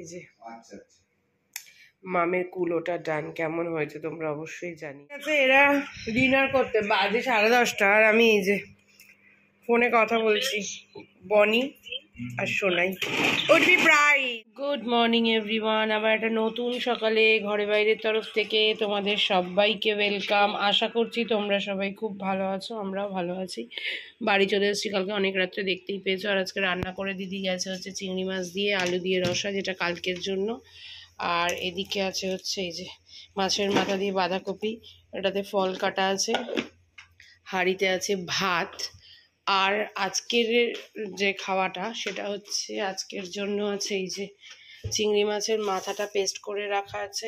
এই যে মামের কুলোটা ডান, কেমন হয়েছে তোমরা অবশ্যই জানি। আচ্ছা, এরা ডিনার করতে বাজে 10:30 আর আমি এই যে ফোনে কথা বলছি বনি আর সোনাই। উঠবি প্রায়। গুড মর্নিং এভরিওয়ান, আবার একটা নতুন সকালে ঘরে বাইরের তরফ থেকে তোমাদের সবাইকে ওয়েলকাম। আশা করছি তোমরা সবাই খুব ভালো আছো, আমরাও ভালো আছি। বাড়ি চলে এসেছি কালকে অনেক রাত্রে, দেখতেই পেয়েছো। আর আজকে রান্না করে দিদি গেছে হচ্ছে চিংড়ি মাছ দিয়ে আলু দিয়ে রসা, যেটা কালকের জন্য। আর এদিকে আছে হচ্ছে এই যে মাছের মাথা দিয়ে বাঁধাকপি, এটাতে ফল কাটা আছে। হাঁড়িতে আছে ভাত। আর আজকের যে খাওয়াটা সেটা হচ্ছে আজকের জন্য আছে এই যে চিংড়ি মাছের মাথাটা পেস্ট করে রাখা আছে,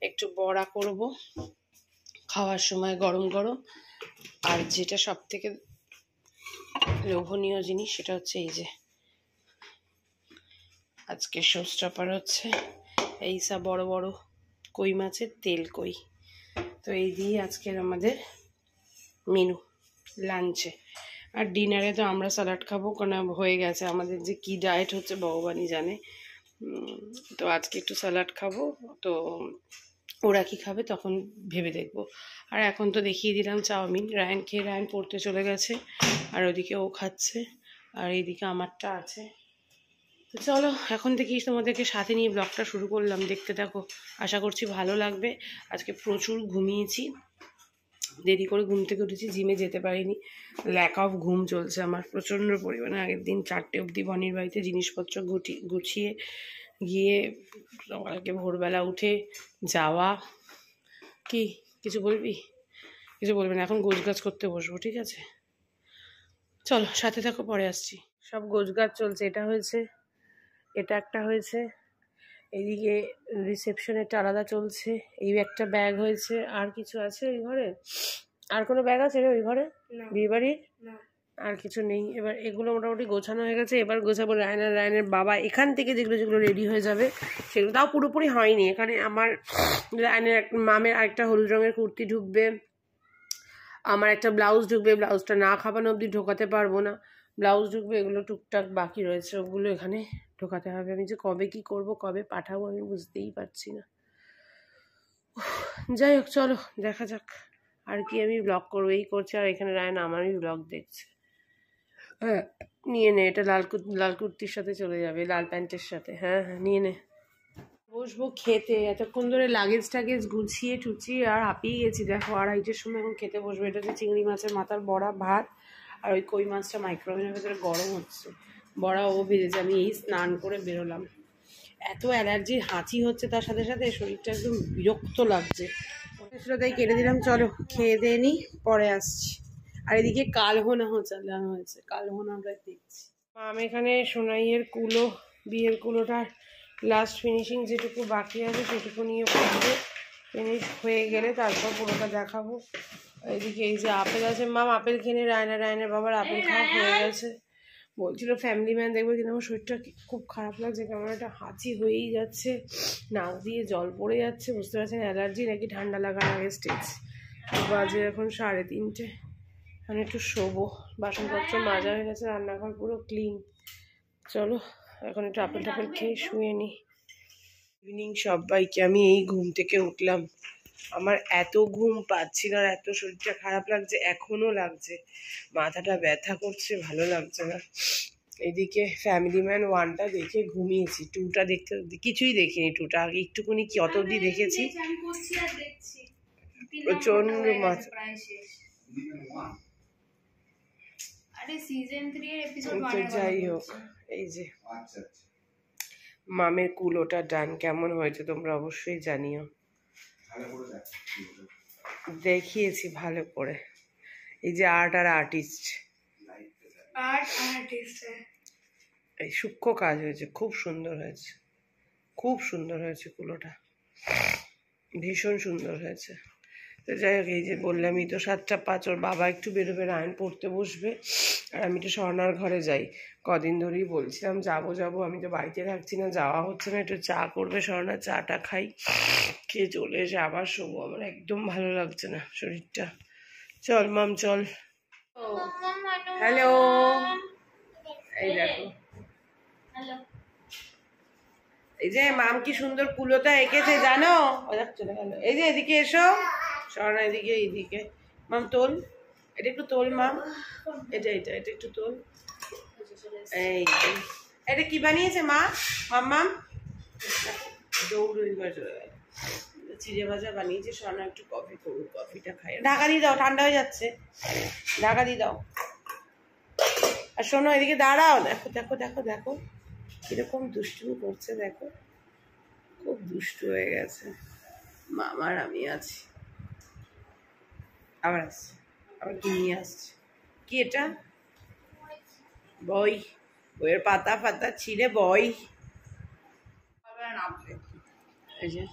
একটু বড়া করব খাওয়ার সময় গরম গরম। আর যেটা সব থেকে লোভনীয় জিনিস সেটা হচ্ছে এই যে আজকে শোস্টপার হচ্ছে এই সব বড় বড় কই মাছের তেল কই। তো এই দিয়ে আজকের আমাদের মেনু লাঞ্চে। আর ডিনারে তো আমরা স্যালাড খাবো, কারণ হয়ে গেছে আমাদের যে কি ডায়েট হচ্ছে ভগবানই জানে। তো আজকে একটু স্যালাড খাবো, তো ওরা কি খাবে তখন ভেবে দেখবো। আর এখন তো দেখিয়ে দিলাম চাউমিন, রায়ন খেয়ে রায়ন পড়তে চলে গেছে, আর ওদিকে ও খাচ্ছে, আর এইদিকে আমারটা আছে। তো চলো এখন থেকেই তোমাদেরকে সাথে নিয়ে ব্লগটা শুরু করলাম, দেখতে থাকো, আশা করছি ভালো লাগবে। আজকে প্রচুর ঘুমিয়েছি, দেরি করে ঘুম থেকে উঠেছি, জিমে যেতে পারিনি, ল্যাক অফ ঘুম চলছে আমার প্রচণ্ড পরিমাণে। আগের দিন 4টে অবধি বনির বাড়িতে জিনিসপত্র গুছিয়ে গিয়ে সকালকে ভোরবেলা উঠে যাওয়া। কি কিছু বলবি? কিছু বলবি না, এখন গোছগাছ করতে বসবো, ঠিক আছে? চলো সাথে থাকো, পরে আসছি। সব গোছগাছ চলছে, এটা হয়েছে, এটা একটা হয়েছে, এইদিকে রিসেপশনেরটা আলাদা চলছে, এই একটা ব্যাগ হয়েছে। আর কিছু আছে ওই ঘরে? আর কোনো ব্যাগ আছে রে ওই ঘরে বিয়ে বাড়ির? আর কিছু নেই। এবার এগুলো মোটামুটি গোছানো হয়ে গেছে, এবার গোছাবো রায়নের বাবা এখান থেকে যেগুলো যেগুলো রেডি হয়ে যাবে সেগুলো, তাও পুরোপুরি হয়নি। এখানে আমার রায়নের মামের আরেকটা হলুদ রঙের কুর্তি ঢুকবে, আমার একটা ব্লাউজ ঢুকবে, ব্লাউজটা না খাবানো অবধি ঢোকাতে পারবো না, ব্লাউজ ঢুকবে, এগুলো টুকটাক বাকি রয়েছে, ওগুলো এখানে ঢোকাতে হবে। আমি যে কবে কি করব, কবে পাঠাবো আমি বুঝতেই পারছি না। যাই হোক চলো দেখা যাক। আর কি আমি ব্লগ করবো, এই করছে, আর এখানে রায়ন আমারই ব্লগ দেখছে। হ্যাঁ নিয়ে নে, এটা লাল কুর্তির সাথে চলে যাবে, লাল প্যান্টের সাথে। হ্যাঁ হ্যাঁ নিয়ে নে। বসবো খেতে, এতক্ষণ ধরে লাগেজ টাগেজ গুছিয়ে টুচিয়ে আর হাঁপিয়ে গেছি দেখো। 2:30টার সময় এখন খেতে বসবো। এটা হচ্ছে চিংড়ি মাছের মাথার বড়া, ভাত, আর ওই কই মাছটা মাইক্রোওয়েভের ভেতরে গরম হচ্ছে, বড়া ও ভেজেছে। আমি এই স্নান করে বেরোলাম, এত অ্যালার্জির হাঁচি হচ্ছে, তার সাথে সাথে শরীরটা একদম বিরক্ত লাগছে, সেটা তাই কেটে দিলাম। চলো খেয়ে দিয়ে নিই, পরে আসছি। আর এদিকে কালহোনা চালানো হয়েছে, কালহোনা আমরা দেখছি। আমি এখানে সোনাইয়ের কুলো, বিয়ের কুলোটা লাস্ট ফিনিশিং যেটুকু বাকি আছে সেটুকু নিয়ে পড়বো, ফিনিশ হয়ে গেলে তারপর পুরোটা দেখাবো। এদিকে এই যে আপেল আছে, মাম আপেল কিনে রায়নের বাবার আপেল খাওয়া হয়ে গেছে। বলছিল ফ্যামিলি ম্যান দেখবে, কিন্তু আমার শরীরটা খুব খারাপ লাগছে, কেমন একটা হাঁচি হয়েই যাচ্ছে, নাক দিয়ে জল পড়ে যাচ্ছে, বুঝতে পারছেন অ্যালার্জি নাকি ঠান্ডা লাগার আগে স্টেজ। বাজে এখন 3:30, মানে একটু শোবো। বাসনপত্র মাজা হয়ে গেছে, রান্নাঘর পুরো ক্লিন। চলো এখন একটু আপেল টাপেল খেয়ে শুয়ে নিই। ইভিনিং সবাইকে। আমি এই ঘুম থেকে উঠলাম, আমার এত ঘুম পাচ্ছিল আর এত শরীরটা খারাপ লাগছে, এখনো লাগছে, মাথাটা ব্যথা করছে, ভালো লাগছে না। এদিকে ফ্যামিলি ম্যান 1টা দেখে ঘুমিয়েছি, 2টা দেখতে কিছুই দেখিনি। 2টা আগে একটুকুনি কি অত অব্দি দেখেছি, প্রচন্ড মাথা। যাই হোক এই যে মামের কুলোটা ডান, কেমন হয়েছে তোমরা অবশ্যই জানিও। দেখিয়েছি ভালো করে। এই যে আর্টিস্ট এই সূক্ষ্ম কাজ হয়েছে, খুব সুন্দর হয়েছে, খুব সুন্দর হয়েছে কুলোটা, ভীষণ সুন্দর হয়েছে। তো যাই হোক এই যে বললামই তো 7:05, ওর বাবা একটু বেরোবে, রায়ন পড়তে বসবে, আর আমি তো স্বর্ণার ঘরে যাই। কদিন ধরেই বলছিলাম যাবো, আমি তো বাড়িতে থাকছি না, যাওয়া হচ্ছে না। একটু চা করবে স্বর্ণা, চাটা খাই, খেয়ে চলে এসে আবার শোবো। আমার একদম ভালো লাগছে না শরীরটা। চল মাম চল। হ্যালো, এই দেখো এই যে মাম কি সুন্দর কুলোটা এঁকেছে জানো, চলে গেল। এই যে এদিকে এসো, স্বর্ণা এদিকে, এইদিকে মাম তোল, এটা একটু তোল মাম, এটা এটা এটা একটু তোল। এই এটা কি বানিয়েছে মা? মাম দৌড়ি চলে গেল। চিড়ে ভাজা বানিয়েছে, স্বর্ণা একটু কফি করুক, কফিটা খাই। ঢাকা দিয়ে দাও, ঠান্ডা হয়ে যাচ্ছে, ঢাকা দিয়ে দাও। আর শোনো এদিকে দাঁড়াও, দেখো দেখো দেখো দেখো কিরকম দুষ্টুমি করছে, দেখো খুব দুষ্টু হয়ে গেছে। মামার আমি আছি, আবার আসছে, আবার কি নিয়ে আসছে, কি এটা? বই, বইয়ের পাতা ফাতা ছিঁড়ে বই। এই যে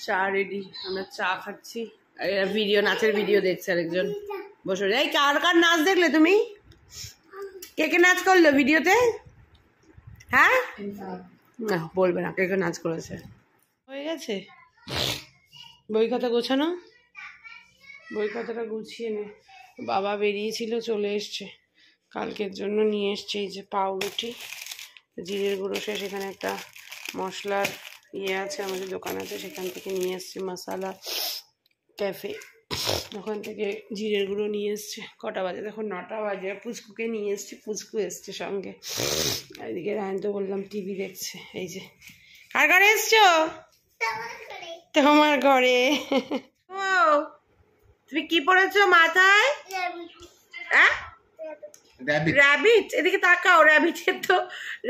চা রেডি, আমরা চা খাচ্ছি। ভিডিও, নাচের ভিডিও দেখছে আরেকজন বসে। এই কার কার নাচ দেখলে তুমি? কে কে নাচ করলো ভিডিওতে? হ্যাঁ না বলবে না কে কে নাচ করেছে। হয়ে গেছে বই খাতা গোছানো, বই খাতাটা গুছিয়ে নে। বাবা বেরিয়েছিল, চলে এসছে, কালকের জন্য নিয়ে এসছে এই যে পাউরুটি, জিরের গুঁড়ো শেষ, এখানে একটা মশলার ইয়ে আছে, আমাদের দোকান আছে, সেখান থেকে নিয়ে এসছে মশালা ক্যাফে, ওখান থেকে জিরের গুঁড়ো নিয়ে এসছে। কটা বাজে দেখো, 9টা বাজে। পুচকুকে নিয়ে এসছি, পুচকু এসছে সঙ্গে। এদিকে রায়ন তো বললাম টিভি দেখছে। এই যে কার ঘরে এসছো? তোমার ঘরে। ও তুমি কি পড়েছো মাথায়? র্যাবিট। এদিকে তাকাও,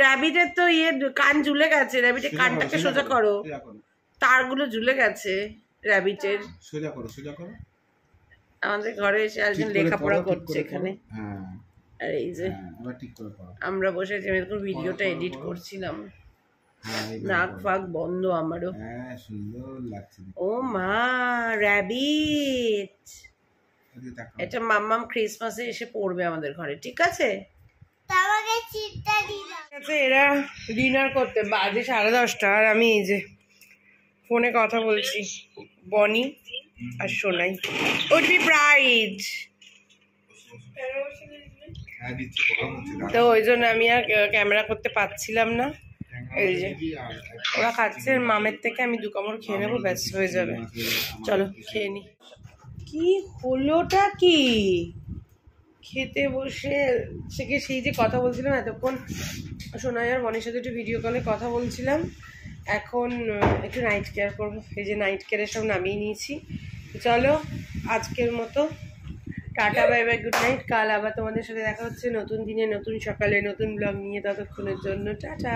র্যাবিটের তো ইয়ে কান ঝুলে গেছে, র্যাবিটের কানটাকে সোজা করো, তারগুলো ঝুলে গেছে র্যাবিটের। সোজা করো, সোজা করো। আমাদের ঘরে এসে একজন লেখাপড়া করছে এখানে। আর এই যে আমরা বসে ভিডিওটা এডিট করছিলাম, নাক ফাক বন্ধ আমারও। ও মা, র্যাবিট। এটা মাম্মাম ক্রিসমাসে এসে পড়বে আমাদের ঘরে, ঠিক আছে? এরা ডিনার করতে বাজে 10:30, আর আমি এই যে ফোনে কথা বলছি বনি আর সোনাই। উঠবি প্রাইজ, তো ওই জন্য আমি আর ক্যামেরা করতে পারছিলাম না। এই যে ওরা খাচ্ছে, মামের থেকে আমি 2 কামড় খেয়ে নেবো, ব্যস্ত হয়ে যাবে। চলো খেয়ে নি। কি হলোটা কি? খেতে বসে থেকে সেই যে কথা বলছিলাম এতক্ষণ, সোনাই আর বনির সাথে একটু ভিডিও কলে কথা বলছিলাম। এখন একটু নাইট কেয়ার করবো, এই যে নাইট কেয়ারের সব নামিয়ে নিয়েছি। চলো আজকের মতো tata, bye bye, good night. কাল আবার তোমাদের সাথে দেখা হচ্ছে নতুন দিনে, নতুন সকালে, নতুন ব্লগ নিয়ে। ততক্ষণের জন্য টাটা।